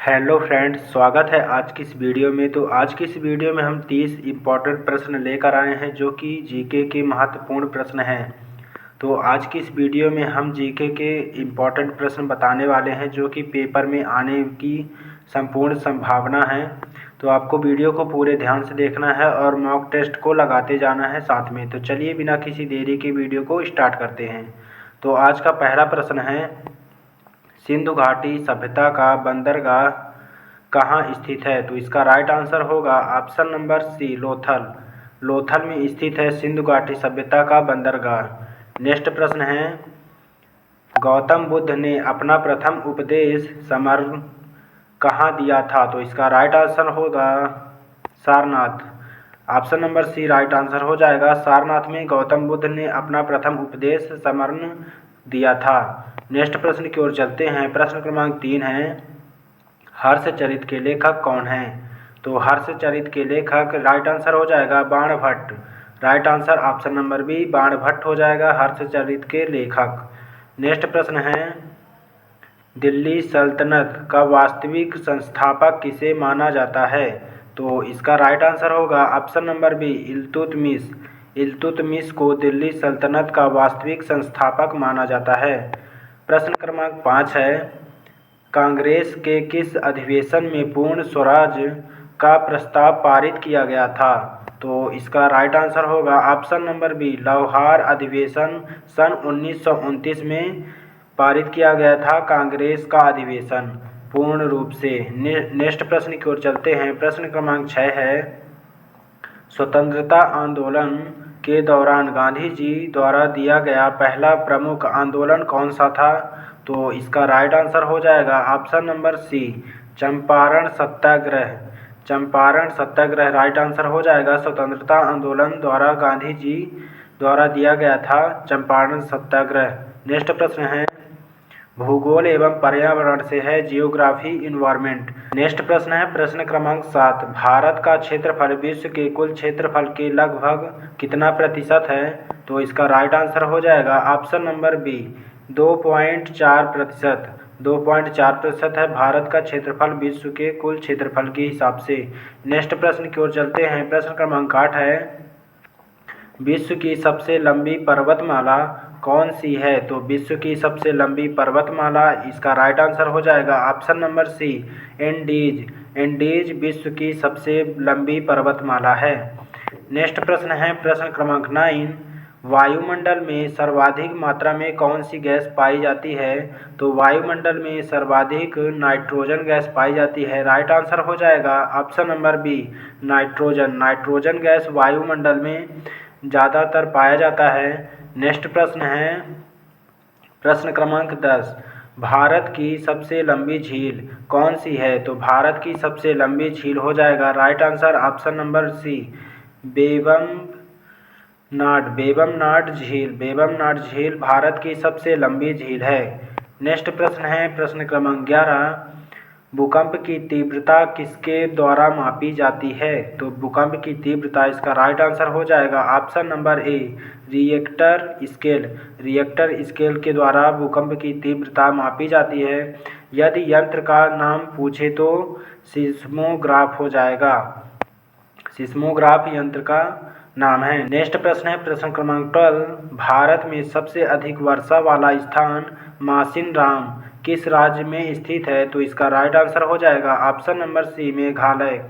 Hello friends, स्वागत है आज की इस वीडियो में। तो आज की इस वीडियो में हम 30 इम्पॉर्टेंट प्रश्न लेकर आए हैं जो कि जीके के महत्वपूर्ण प्रश्न हैं। तो आज की इस वीडियो में हम जीके के इम्पॉर्टेंट प्रश्न बताने वाले हैं जो कि पेपर में आने की संपूर्ण संभावना है। तो आपको वीडियो को पूरे ध्यान से देखना है और मॉक टेस्ट को लगाते जाना है साथ में। तो चलिए बिना किसी देरी के वीडियो को स्टार्ट करते हैं। तो आज का पहला प्रश्न है, सिंधु घाटी सभ्यता का बंदरगाह कहाँ स्थित है? तो इसका राइट आंसर होगा option number C, Lothal. Lothal में स्थित है सिंधु घाटी सभ्यता का बंदरगाह। नेक्स्ट प्रश्न है, गौतम बुद्ध ने अपना प्रथम उपदेश समर्पण कहाँ दिया था? तो इसका राइट आंसर होगा Sarnath. Option number C right answer हो जाएगा। सारनाथ में गौतम बुद्ध ने अपना प्रथम उपदेश समर्पण दिया था। नेक्स्ट प्रश्न की ओर चलते हैं। प्रश्न क्रमांक 3 है, हर्षचरित के लेखक कौन हैं? तो हर्षचरित के लेखक राइट आंसर हो जाएगा Banabhatta. Right answer option number B Banabhatta हो जाएगा हर्षचरित के लेखक। नेक्स्ट प्रश्न है, दिल्ली सल्तनत का वास्तविक संस्थापक किसे माना जाता है? तो इसका राइट आंसर होगा option number B Iltutmish. Iltutmish को दिल्ली सल्तनत का वास्तविक संस्थापक माना जाता है। प्रश्न क्रमांक 5 है, कांग्रेस के किस अधिवेशन में पूर्ण स्वराज का प्रस्ताव पारित किया गया था? तो इसका राइट आंसर होगा ऑप्शन नंबर बी लाहौर अधिवेशन सन 1929 में पारित किया गया था कांग्रेस का अधिवेशन पूर्ण रूप से। नेक्स्ट प्रश्न की ओर चलते हैं। प्रश्न क्रमांक 6 है, स्वतंत्रता आंदोलन के दौरान गांधी जी द्वारा दिया गया पहला प्रमुख आंदोलन कौन सा था? तो इसका राइट आंसर हो जाएगा ऑप्शन नंबर सी चंपारण सत्याग्रह। चंपारण सत्याग्रह राइट आंसर हो जाएगा। स्वतंत्रता आंदोलन द्वारा गांधी जी द्वारा दिया गया था चंपारण सत्याग्रह। नेक्स्ट प्रश्न है, भूगोल एवं पर्यावरण से है जियोग्राफी इन्वायरमेंट। नेक्स्ट प्रश्न है प्रश्न क्रमांक 7, भारत का क्षेत्रफल विश्व के कुल क्षेत्रफल के लगभग कितना प्रतिशत है? तो इसका राइट आंसर हो जाएगा ऑप्शन नंबर बी 2.4%। 2.4% है भारत का क्षेत्रफल विश्व के कुल क्षेत्रफल के हिसाब से। नेक्स्ट प्रश्न की ओर चलते हैं। प्रश्न क्रमांक 8 है, विश्व की सबसे लंबी पर्वतमाला कौन सी है? तो विश्व की सबसे लंबी पर्वतमाला, इसका राइट आंसर हो जाएगा option number C Andes. Andes विश्व की सबसे लंबी पर्वतमाला है। नेक्स्ट प्रश्न है प्रश्न क्रमांक 9, वायुमंडल में सर्वाधिक मात्रा में कौन सी गैस पाई जाती है? तो वायुमंडल में सर्वाधिक नाइट्रोजन गैस पाई जाती है। राइट आंसर हो जाएगा option number B nitrogen. Nitrogen gas वायुमंडल में ज़्यादातर पाया जाता है। नेक्स्ट प्रश्न है प्रश्न क्रमांक 10, भारत की सबसे लंबी झील कौन सी है? तो भारत की सबसे लंबी झील हो जाएगा right answer option number C Vembanad झील। बेबमनाड झील भारत की सबसे लंबी झील है। नेक्स्ट प्रश्न है प्रश्न क्रमांक 11, भूकंप की तीव्रता किसके द्वारा मापी जाती है? तो भूकंप की तीव्रता, इसका राइट आंसर हो जाएगा option number A Richter scale. Richter scale के द्वारा भूकंप की तीव्रता मापी जाती है। यदि यंत्र का नाम पूछे तो सिस्मोग्राफ हो जाएगा। सिस्मोग्राफ यंत्र का नाम है। नेक्स्ट प्रश्न है प्रश्न क्रमांक 12, भारत में सबसे अधिक वर्षा वाला स्थान मासिनराम किस राज्य में स्थित है? तो इसका राइट आंसर हो जाएगा option number C Meghalaya.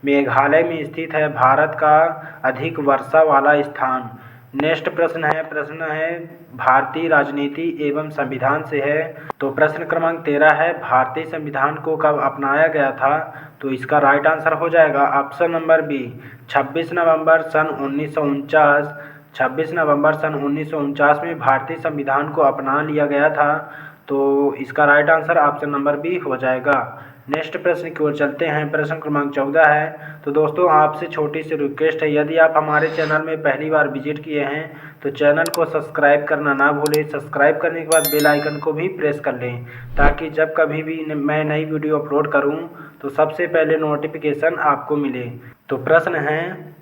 Meghalaya में स्थित है भारत का अधिक वर्षा वाला स्थान। नेक्स्ट प्रश्न है भारतीय राजनीति एवं संविधान से है। तो प्रश्न क्रमांक 13 है, भारतीय संविधान को कब अपनाया गया था? तो इसका राइट आंसर हो जाएगा ऑप्शन नंबर बी 26 नवंबर सन 1949। 26 नवंबर सन 1949 में भारतीय संविधान को अपना लिया गया था। तो इसका right answer option number B हो जाएगा। नेक्स्ट प्रश्न की ओर चलते हैं। प्रश्न क्रमांक 14 है। तो दोस्तों आपसे छोटी सी रिक्वेस्ट है, यदि आप हमारे चैनल में पहली बार विजिट किए हैं तो चैनल को सब्सक्राइब करना ना भूलें। सब्सक्राइब करने के बाद बेल आइकन को भी प्रेस कर लें ताकि जब कभी भी मैं नई वीडियो अपलोड करूं तो सबसे पहले नोटिफिकेशन आपको मिले। तो प्रश्न है,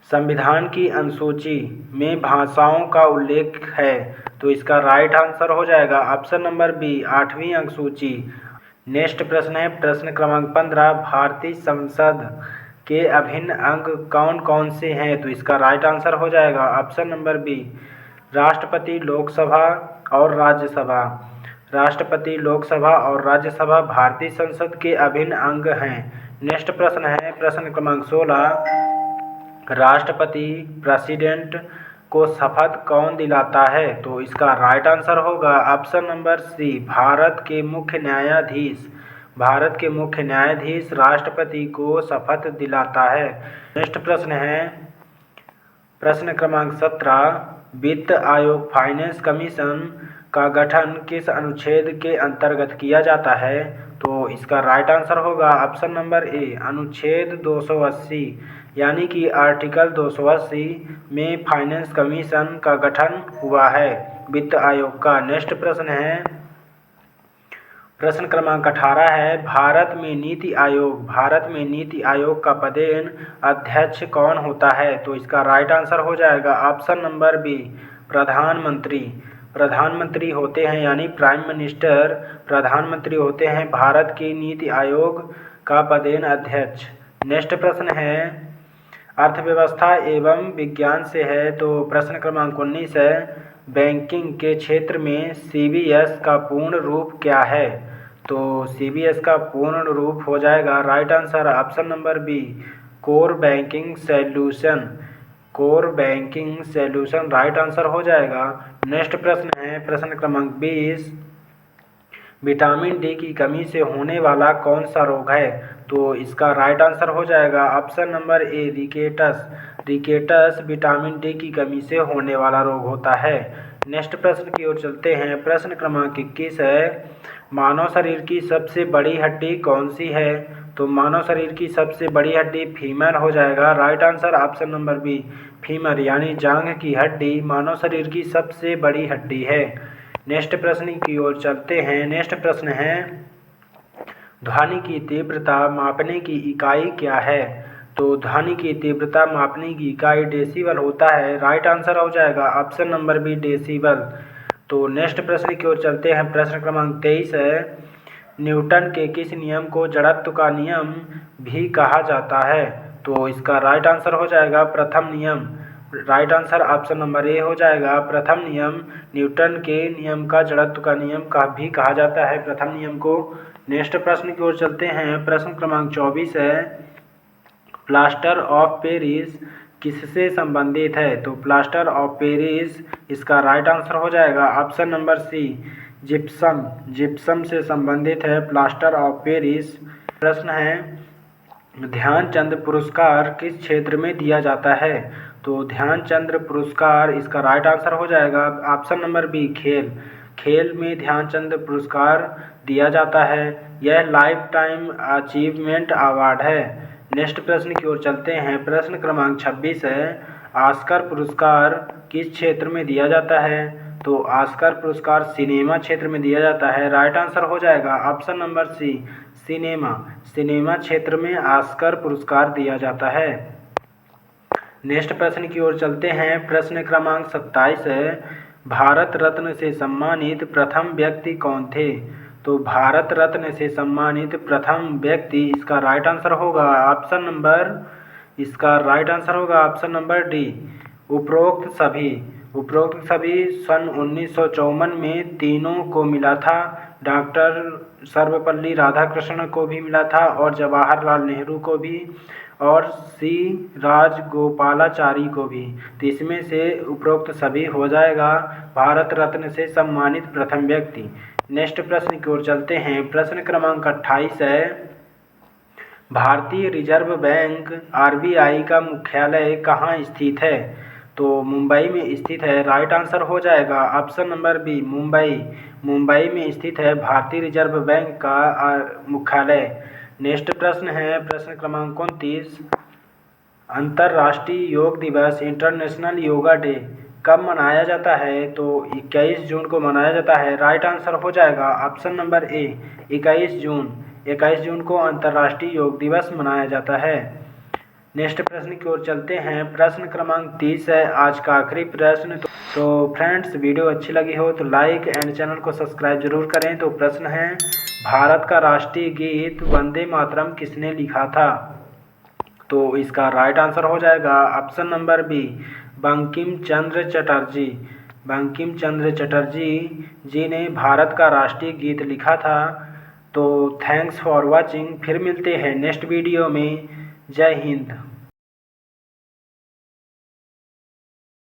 संविधान की अनुसूची में भाषाओं का उल्लेख है। तो इसका राइट आंसर हो जाएगा ऑप्शन नंबर बी 8वीं अनुसूची। नेक्स्ट प्रश्न है प्रश्न क्रमांक 15, भारतीय संसद के अभिन्न अंग कौन कौन से हैं? तो इसका राइट आंसर हो जाएगा ऑप्शन नंबर बी, राष्ट्रपति, लोकसभा और राज्यसभा। राष्ट्रपति, लोकसभा और राज्यसभा भारतीय संसद के अभिन्न अंग हैं। नेक्स्ट प्रश्न है प्रश्न क्रमांक 16, राष्ट्रपति प्रेसिडेंट को शपथ कौन दिलाता है? तो इसका राइट आंसर होगा ऑप्शन नंबर सी, भारत के मुख्य न्यायाधीश। भारत के मुख्य न्यायाधीश राष्ट्रपति को शपथ दिलाता है। नेक्स्ट प्रश्न है प्रश्न क्रमांक 17, वित्त आयोग फाइनेंस कमीशन का गठन किस अनुच्छेद के अंतर्गत किया जाता है? तो इसका राइट आंसर होगा ऑप्शन नंबर ए, अनुच्छेद 280, यानी कि आर्टिकल 280 में फाइनेंस कमीशन का गठन हुआ है वित्त आयोग का। नेक्स्ट प्रश्न है प्रश्न क्रमांक 18 है, भारत में नीति आयोग का पदेन अध्यक्ष कौन होता है? तो इसका राइट आंसर हो जाएगा ऑप्शन नंबर बी, प्रधानमंत्री। प्रधानमंत्री होते हैं यानी प्राइम मिनिस्टर प्रधानमंत्री होते हैं भारत के नीति आयोग का पदेन अध्यक्ष। नेक्स्ट प्रश्न है अर्थव्यवस्था एवं विज्ञान से है। तो प्रश्न क्रमांक 19 है, बैंकिंग के क्षेत्र में CBS का पूर्ण रूप क्या है? तो CBS का पूर्ण रूप हो जाएगा right answer option number B, core banking solution. Core banking solution right answer हो जाएगा। नेक्स्ट प्रश्न है प्रश्न क्रमांक 20, विटामिन डी की कमी से होने वाला कौन सा रोग है? तो इसका राइट आंसर हो जाएगा option number A, rickets. Rickets vitamin D की कमी से होने वाला रोग होता है। नेक्स्ट प्रश्न की ओर चलते हैं प्रश्न क्रमांक 21 है, मानव शरीर की सबसे बड़ी हड्डी कौन सी है? तो मानव शरीर की सबसे बड़ी हड्डी फीमर हो जाएगा right answer option number B, femur यानी जांघ की हड्डी मानव शरीर की सबसे बड़ी हड्डी है। नेक्स्ट प्रश्न की ओर चलते हैं। नेक्स्ट प्रश्न है, ध्वनि की तीव्रता मापने की इकाई क्या है? तो ध्वनि की तीव्रता मापने की इकाई डेसिबल होता है राइट आंसर हो जाएगा ऑप्शन नंबर बी, डेसिबल। तो नेक्स्ट प्रश्न की ओर चलते हैं प्रश्न क्रमांक 23 है, न्यूटन के किस नियम को जड़त्व का नियम भी कहा जाता है? तो इसका राइट आंसर हो जाएगा प्रथम नियम। Right answer option number A हो जाएगा प्रथम नियम। न्यूटन के नियम का जड़त्व का नियम का भी कहा जाता है प्रथम नियम को। नेक्स्ट प्रश्न की ओर चलते हैं प्रश्न क्रमांक 24 है, प्लास्टर ऑफ पेरिस किससे संबंधित है? तो प्लास्टर ऑफ पेरिस इसका राइट आंसर हो जाएगा option number C, gypsum. Gypsum से संबंधित है प्लास्टर ऑफ पेरिस। प्रश्न है, ध्यानचंद पुरस्कार किस क्षेत्र में दिया जाता है? तो ध्यानचंद पुरस्कार इसका राइट आंसर हो जाएगा ऑप्शन नंबर बी, खेल। खेल में ध्यानचंद पुरस्कार दिया जाता है। यह लाइफ टाइम अचीवमेंट अवार्ड है। नेक्स्ट प्रश्न की ओर चलते हैं प्रश्न क्रमांक 26 है, ऑस्कर पुरस्कार किस क्षेत्र में दिया जाता है? तो ऑस्कर पुरस्कार सिनेमा क्षेत्र में दिया जाता है राइट आंसर हो जाएगा option number C, cinema. Cinema क्षेत्र में ऑस्कर पुरस्कार दिया जाता है। नेक्स्ट प्रश्न की ओर चलते हैं प्रश्न क्रमांक 27 है, भारत रत्न से सम्मानित प्रथम व्यक्ति कौन थे? तो भारत रत्न से सम्मानित प्रथम व्यक्ति इसका राइट आंसर होगा ऑप्शन नंबर डी, उपरोक्त सभी सन 1954 में तीनों को मिला था। डॉक्टर सर्वपल्ली राधाकृष्णन को भी मिला था और जवाहरलाल नेहरू को भी और सी राजगोपालाचारी को भी। तो इसमें से उपरोक्त सभी हो जाएगा भारत रत्न से सम्मानित प्रथम व्यक्ति। नेक्स्ट प्रश्न की ओर चलते हैं प्रश्न क्रमांक 28 है, भारतीय रिजर्व बैंक RBI का मुख्यालय कहाँ स्थित है? तो मुंबई में स्थित है राइट आंसर हो जाएगा ऑप्शन नंबर बी, मुंबई में स्थित है भारतीय रिजर्व बैंक का मुख्यालय। नेक्स्ट प्रश्न है प्रश्न क्रमांक 29, अंतर्राष्ट्रीय योग दिवस इंटरनेशनल योगा डे कब मनाया जाता है? तो 21 जून को मनाया जाता है राइट आंसर हो जाएगा ऑप्शन नंबर ए, 21 जून को अंतर्राष्ट्रीय योग दिवस मनाया जाता है। नेक्स्ट प्रश्न की ओर चलते हैं प्रश्न क्रमांक 30 है आज का आखिरी प्रश्न। तो फ्रेंड्स वीडियो अच्छी लगी हो तो लाइक एंड चैनल को सब्सक्राइब जरूर करें। तो प्रश्न है, भारत का राष्ट्रीय गीत वंदे मातरम किसने लिखा था? तो इसका राइट आंसर हो जाएगा option number B, Bankim Chandra Chatterjee. Bankim Chandra Chatterjee जी ने भारत का राष्ट्रीय गीत लिखा था। तो थैंक्स फॉर वॉचिंग, फिर मिलते हैं नेक्स्ट वीडियो में। जय हिंद।